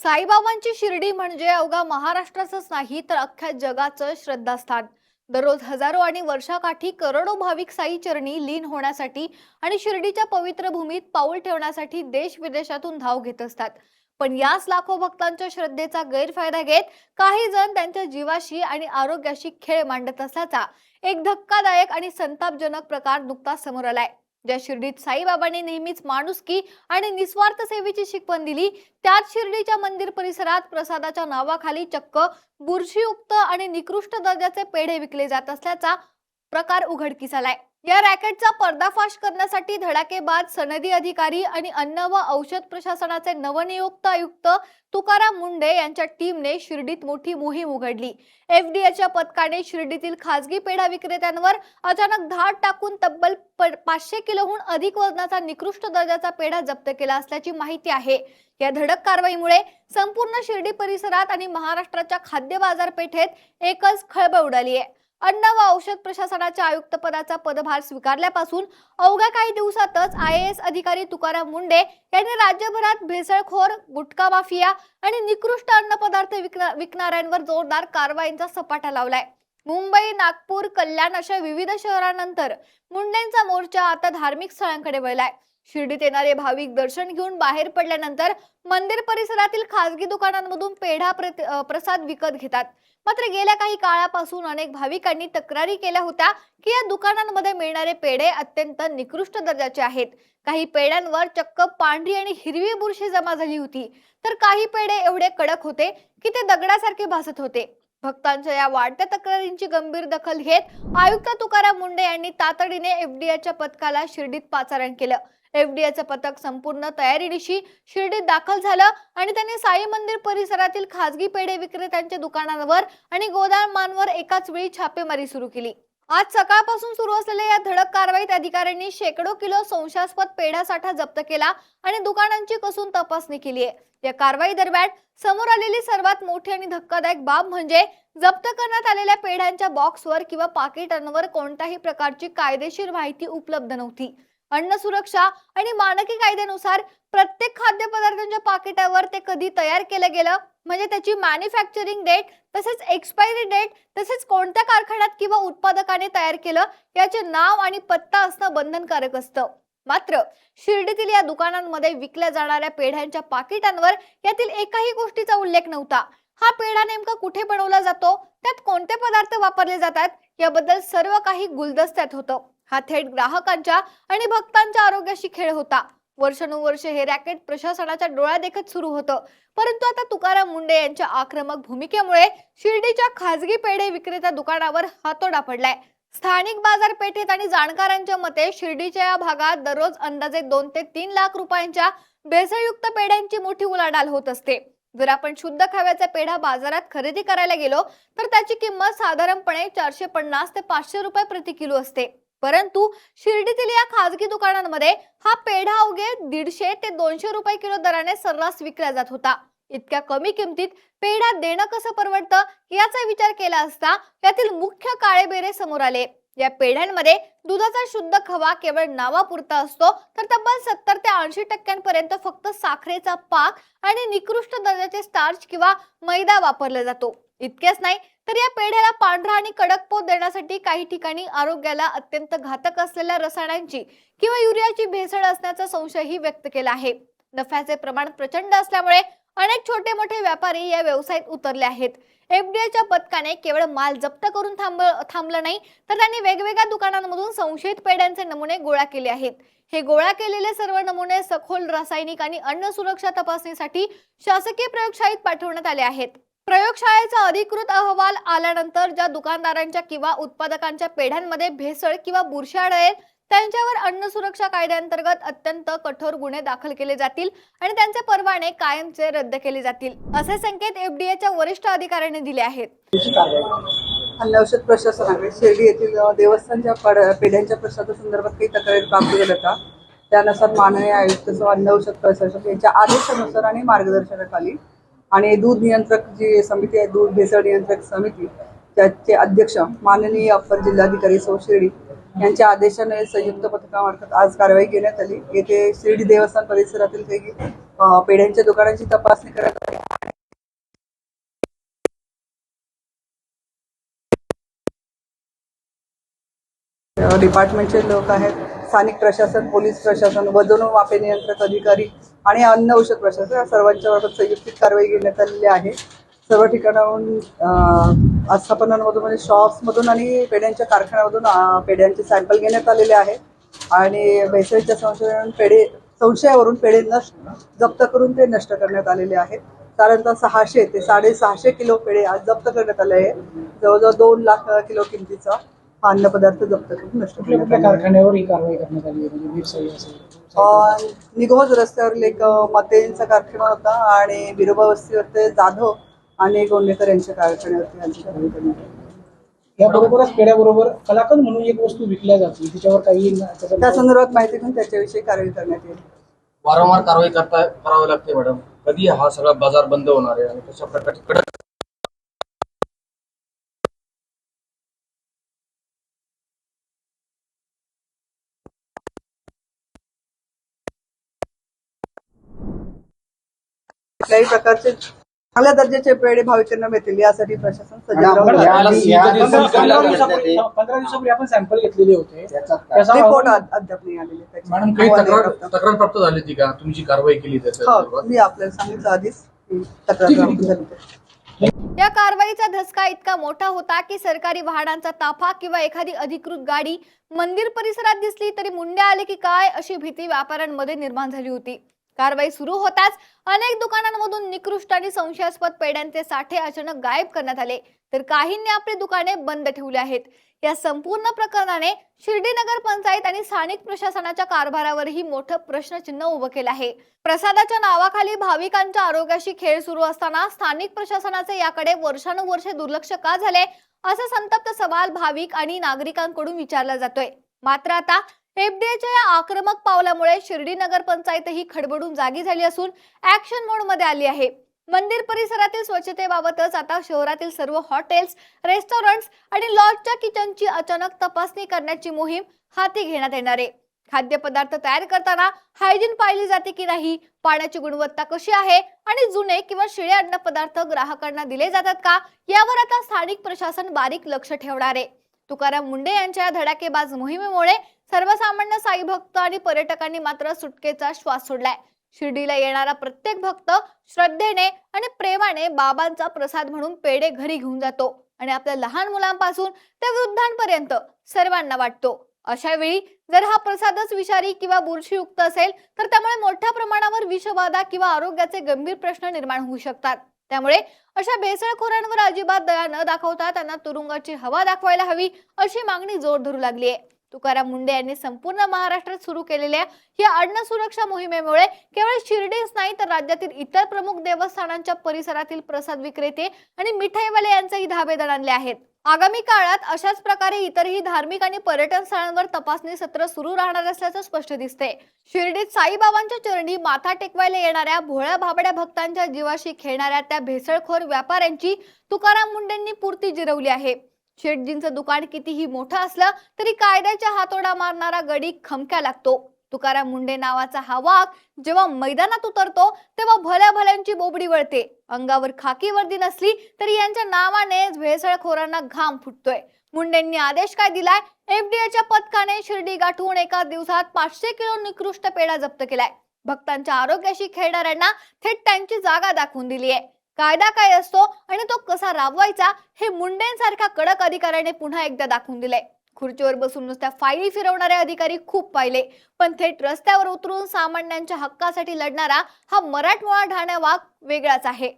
साईबाबांची शिर्डी म्हणजे अवघा महाराष्ट्राचंच नाही तर अख्ख्या जगाचं श्रद्धास्थान। दररोज हजारो आणि वर्षाकाठी करोडो भाविक साई चरणी लीन होण्यासाठी आणि शिर्डीच्या पवित्र भूमीत पाऊल ठेवण्यासाठी देश विदेशातून धाव घेत असतात। पण याच लाखो भक्तांच्या श्रद्धेचा गैरफायदा घेत काही जण त्यांच्या जीवाशी आणि आरोग्याशी खेळ मांडत असल्याचा एक धक्कादायक आणि संतापजनक प्रकार नुकताच समोर आलाय। ज्या शिर्डीत साईबाबांनी नेहमीच माणुसकी आणि निस्वार्थ सेवेची शिकवण दिली, त्याच शिर्डीच्या मंदिर परिसरात प्रसादाच्या नावाखाली चक्क बुरशीयुक्त आणि निकृष्ट दर्जाचे पेढे विकले जात असल्याचा प्रकार उघडकीस आलाय। या रॅकेटचा पर्दाफाश करण्यासाठी धडाकेबाज सनदी अधिकारी आणि अन्न व औषध प्रशासनाचे नवनियुक्त आयुक्त तुकाराम मुंडे यांच्या टीमने शिर्डीत मोठी मोहीम उघडली। एफडीएच्या पथकाने शिर्डीतील खासगी पेढा विक्रेत्यांवर अचानक धाड टाकून तब्बल 500 किलोहून अधिक वजनाचा निकृष्ट दर्जाचा पेढा जप्त केला असल्याची माहिती आहे। या धडक कारवाईमुळे संपूर्ण शिर्डी परिसरात आणि महाराष्ट्राच्या खाद्य बाजारपेठेत एकच खळबळ उडाली आहे। अन्न व औषध प्रशासनाच्या आयुक्त पदाचा पदभार स्वीकारल्यापासून अवघ्या काही दिवसातच आयएएस अधिकारी तुकाराम मुंडे यांनी राज्यभरात भेसळखोर, गुटखा माफिया आणि निकृष्ट अन्न पदार्थ विकणाऱ्यांवर जोरदार कारवाईचा सपाटा लावलाय। मुंबई, नागपूर, कल्याण अशा विविध शहरांनंतर मुंडेंचा मोर्चा आता धार्मिक स्थळांकडे वळलाय। शिर्डीत येणारे भाविक दर्शन घेऊन बाहेर पडल्यानंतर मंदिर परिसरातील खासगी दुकानांमधून पेढा प्रसाद विकत घेतात। मात्र गेल्या काही काळापासून अनेक भाविकांनी तक्रारी केल्या होत्या की या दुकानांमध्ये मिळणारे पेढे अत्यंत निकृष्ट दर्जाचे आहेत। काही पेढ्यांवर चक्क पांढरी आणि हिरवी बुरशी जमा झाली होती, तर काही पेढे एवढे कडक होते की ते दगडासारखे भासत होते। भक्तांच्या या वाढत्या तक्रारींची गंभीर दखल घेत आयुक्त तुकाराम मुंडे यांनी तातडीने एफडीएच्या पथकाला शिर्डीत पाचारण केलं। एफडीएचं पथक संपूर्ण तयारीनिशी शिर्डीत दाखल झालं आणि त्यांनी साई मंदिर परिसरातील खासगी पेढे विक्रेत्यांच्या दुकानांवर आणि गोदामांवर एकाच वेळी छापेमारी सुरू केली। आज सकाळपासून सुरू असलेल्या या धडक कारवाईत अधिकाऱ्यांनी शेकडो किलो संशयास्पद पेढा साठा जप्त केला आणि दुकानांची कसून तपासणी केली आहे। या कारवाई दरम्यान समोर आलेली सर्वात मोठी आणि धक्कादायक बाब म्हणजे जप्त करण्यात आलेल्या पेढ्यांच्या बॉक्सवर किंवा पाकिटांवर कोणत्याही प्रकारची कायदेशीर माहिती उपलब्ध नव्हती। अन्न सुरक्षा आणि मानकी कायद्यानुसार प्रत्येक खाद्यपदार्थांच्या पाकिटावर ते कधी तयार केलं गेलं, म्हणजे त्याची मॅन्युफॅक्चरिंग डेट, तसेच एक्सपायरी डेट, तसेच कोणत्या कारखान्यात किंवा उत्पादकाने तयार केलं याचे नाव आणि पत्ता असणं बंधनकारक असतं। मात्र शिर्डीतील या दुकानांमध्ये विकल्या जाणाऱ्या पेढ्यांच्या पाकिटांवर यातील एकाही गोष्टीचा उल्लेख नव्हता। हा पेढा नेमका कुठे बनवला जातो, त्यात कोणते पदार्थ वापरले जातात याबद्दल सर्व काही गुलदस्त्यात होतं। हा थेट ग्राहकांच्या आणि भक्तांच्या आरोग्याशी खेळ होता। वर्षानुवर्षे हे रॅकेट प्रशासनाच्या डोळ्यादेखत सुरू होतं, परंतु आता तुकाराम मुंडे यांच्या आक्रमक भूमिकेमुळे शिर्डीच्या खासगी पेढे विक्रेता दुकानावर हातोडा पडलाय। स्थानिक बाजारपेठेत आणि जाणकारांच्या मते शिर्डीच्या या भागात दररोज अंदाजे 2 ते 3 लाख रुपयांच्या भेसळयुक्त पेढ्यांची मोठी उलाढाल होत असते। जर आपण शुद्ध खव्याचा पेढा बाजारात खरेदी करायला गेलो तर त्याची किंमत साधारणपणे 450 ते 500 रुपये प्रति किलो असते, परंतु शिर्डीतील या खासगी दुकानांमध्ये हा पेढा अवघे 150 ते 200 रुपये किलो दराने सर्रास विकला जात होता। इतक्या कमी किमतीत पेढा देणं कसं परवडतं याचा विचार केला असता यातील मुख्य काळेबेरे समोर आले। या पेढ्यांमध्ये दुधाचा शुद्ध खवा केवळ नावापुरता असतो, तर तब्बल 70 ते 80% फक्त साखरेचा पाक आणि निकृष्ट दर्जाचे स्टार्च किंवा मैदा वापरला जातो। इतकेच नाही तर या पेढ्याला पांढरा आणि कडक पोत देण्यासाठी काही ठिकाणी आरोग्याला अत्यंत घातक असलेल्या रसायनांची किंवा युरियाची भेसळ असण्याचा संशयही व्यक्त केला आहे। नफ्याचे प्रमाण प्रचंड असल्यामुळे अनेक छोटे मोठे व्यापारी या व्यवसायात उतरले आहेत। एफडीएच्या पथकाने केवळ माल जप्त करून थांबलं नाही, तर त्यांनी वेगवेगळ्या दुकानांमधून संशयित पेढ्यांचे नमुने गोळा केले आहेत। हे गोळा केलेले सर्व नमुने सखोल रासायनिक आणि अन्न सुरक्षा तपासणीसाठी शासकीय प्रयोगशाळेत पाठवण्यात आले आहेत। प्रयोगशाळेचा अधिकृत अहवाल आल्यानंतर ज्या दुकानदारांच्या किंवा उत्पादकांच्या पेढ्यांमध्ये भेसळ किंवा बुरशी आढळेल त्यांच्यावर अन्न सुरक्षा कायद्याअंतर्गत अत्यंत कठोर गुन्हे दाखल केले जातील आणि त्यांचे परवाने कायमचे रद्द केले जातील, असे संकेत एफडीएच्या वरिष्ठ अधिकाऱ्यांनी दिले आहेत। अन्न औषध प्रशासनाकडे शिर्डी येथील देवस्थानच्या पेढ्यांच्या प्रसादासंदर्भात काही तक्रारी प्राप्त झाल्या का, त्यानुसार माननीय आयुक्त अन्न औषध प्रशासक यांच्या आदेशानुसार आणि मार्गदर्शनाखाली आणि दूध नियंत्रक जी समिती आहे, दूध भेसळ नियंत्रक समिती, त्याचे अध्यक्ष माननीय अप्पर जिल्हाधिकारी सौ शिर्डी यांच्या आदेशाने संयुक्त पथकामार्फत आज कारवाई करण्यात आली। येथे शिर्डी देवस्थान परिसरातील काही पेढ्यांच्या दुकानांची तपासणी करण्यात आली। डिपार्टमेंटचे लोक आहेत, स्थानिक प्रशासन, पोलीस प्रशासन, वजन व मापे नियंत्रक अधिकारी आणि अन्न औषध प्रशासन या सर्वांच्या बाबत संयुक्तिक कारवाई घेण्यात आलेली आहे. सर्व ठिकाणाहून आस्थापनांमधून म्हणजे शॉप्समधून आणि पेढ्यांच्या कारखान्यामधून पेढ्यांचे सॅम्पल घेण्यात आलेले आहे आणि भेसळीच्या संशयावरून पेढे जप्त करून ते नष्ट करण्यात आलेले आहेत. साधारणतः 600 ते 650 किलो पेढे आज जप्त करण्यात आले आहे. जवळजवळ 2 लाख किलो किमतीचा हा अन्नपदार्थ जप्त करून नष्ट करण्यात आला. कारखान्यावर ही कारवाई करण्यात आली आहे, म्हणजे भेसळ असेल. निघोज रस्त्यावरील एक मतेंचा कारखाना होता आणि बिरोबा वस्तीवरती जाधव आणि गोंडेकर यांच्या कारखान्यावरती यांची कारवाई करण्यात आली. याबरोबरच पेढ्याबरोबर कलाकंद म्हणून एक वस्तू विकल्या जाते, तिच्यावर काही त्या संदर्भात माहिती घेऊन त्याच्याविषयी कारवाई करण्यात येईल. वारंवार कारवाई करावी लागते मॅडम. कधी हा सगळा बाजार बंद होणार आहे आणि कशा प्रकारची कडक कुठल्याही प्रकारचे चांगल्या दर्जाचे पेढे भाविकांना मिळतील यासाठी प्रशासन सज्ज आपण राहून आहे. 15 दिवसापूर्वी आपण सॅम्पल घेतलेले होते, त्याचा रिपोर्ट अद्याप नाही आलेले त्याचे. मॅडम काही तक्रार प्राप्त झाली होती का? तुमची कारवाई केली त्याच्या हो, मी आपल्याला सांगितलं आधीच की तक्रार प्राप्त झाली होती. या कारवाईचा धसका इतका मोठा होता की सरकारी वाहनांचा ताफा किंवा एखादी अधिकृत गाडी मंदिर परिसरात दिसली तरी मुंड्या आले की काय अशी भीती व्यापाऱ्यांमध्ये निर्माण झाली होती. कारवाई सुरू होताच अनेक दुकानांमधून निकृष्ट आणि संशयास्पद पेढ्यांचे साठे अचानक गायब करण्यात आले, तर काहींनी आपली दुकाने बंद ठेवली आहेत. या संपूर्ण प्रकरणाने शिर्डी नगर पंचायत आणि स्थानिक प्रशासनाच्या कारभारावरही मोठं प्रश्नचिन्ह उभं केलं आहे. प्रसादाच्या नावाखाली भाविकांच्या आरोग्याशी खेळ सुरू असताना स्थानिक प्रशासनाचे याकडे वर्षानुवर्षे दुर्लक्ष का झाले, असा संतप्त सवाल भाविक आणि नागरिकांकडून विचारला जातोय. मात्र आता एफडीएच्या या आक्रमक पावलामुळे शिर्डी नगर पंचायतही खडबडून जागी झाली असून ऍक्शन मोड मध्ये आली आहे. मंदिर परिसरातील स्वच्छतेबाबतच आता शहरातील सर्व हॉटेल्स, रेस्टॉरंट्स आणि लॉजच्या किचनची अचानक तपासणी करण्याची मोहीम हाती घेण्यात येणार आहे. खाद्यपदार्थ तयार करताना हायजीन पाळली जाते की नाही, पाण्याची गुणवत्ता कशी आहे आणि जुने किंवा शिळे अन्न पदार्थ ग्राहकांना दिले जातात का, यावर आता स्थानिक प्रशासन बारीक लक्ष ठेवणार आहे. तुकाराम मुंढे यांच्या धडाकेबाज मोहिमेमुळे सर्वसामान्य साई भक्त आणि पर्यटकांनी मात्र सुटकेचा श्वास सोडलाय. शिर्डीला येणारा प्रत्येक भक्त श्रद्धेने आणि प्रेमाने बाबांचा प्रसाद म्हणून पेढे घरी घेऊन जातो आणि आपल्या लहान मुलांपासून ते वृद्धांपर्यंत सर्वांना वाटतो. अशा वेळी जर हा प्रसादच विषारी किंवा बुरशीयुक्त असेल तर त्यामुळे मोठ्या प्रमाणावर विषबाधा किंवा आरोग्याचे गंभीर प्रश्न निर्माण होऊ शकतात. त्यामुळे अशा भेसळखोरांवर अजिबात दया न दाखवता त्यांना तुरुंगाची हवा दाखवायला हवी अशी मागणी जोर धरू लागली आहे. तुकाराम मुंढे यांनी संपूर्ण महाराष्ट्रात सुरू केलेल्या या अन्न सुरक्षा मोहिमेमुळे केवळ शिर्डीच नाही तर राज्यातील इतर प्रमुख देवस्थानांच्या परिसरातील प्रसाद विक्रेते आणि मिठाईवाले यांचेही धाबे दणाणले आहेत. आगामी काळात अशाच प्रकारे इतरही धार्मिक आणि पर्यटन स्थळांवर तपासणी सत्र सुरू राहणार असल्याचं स्पष्ट दिसते. शिर्डीत साईबाबांच्या चरणी माथा टेकवायला येणाऱ्या भोळ्या भाबड्या भक्तांच्या जीवाशी खेळणाऱ्या त्या भेसळखोर व्यापाऱ्यांची तुकाराम मुंढेंनी पूर्ती जिरवली आहे. शेटजींचं दुकान कितीही मोठं असलं तरी कायद्याच्या हातोडा मारणारा गडी खमक्या लागतो. तुकाराम मुंढे नावाचा हा वाघ जेव्हा मैदानात उतरतो तेव्हा भल्या भल्यांची बोबडी वळते. अंगावर खाकी वर्दी नसली तरी यांच्या नावाने भेसळखोरांना घाम फुटतोय. मुंढेंनी आदेश काय दिलाय? एफडीएच्या पथकाने शिर्डी गाठून एका दिवसात 500 किलो निकृष्ट पेढा जप्त केलाय. भक्तांच्या आरोग्याशी खेळणाऱ्यांना थेट त्यांची जागा दाखवून दिली आहे. कायदा काय असतो आणि तो कसा राबवायचा हे मुंडेंसारख्या कडक अधिकाऱ्याने पुन्हा एकदा दाखवून दिलंय. खुर्चीवर बसून नुसत्या फायली फिरवणारे अधिकारी खूप पाहिले, पण थेट रस्त्यावर उतरून सामान्यांच्या हक्कासाठी लढणारा हा मराठमोळा ढाण्या वाघ वेगळाच आहे.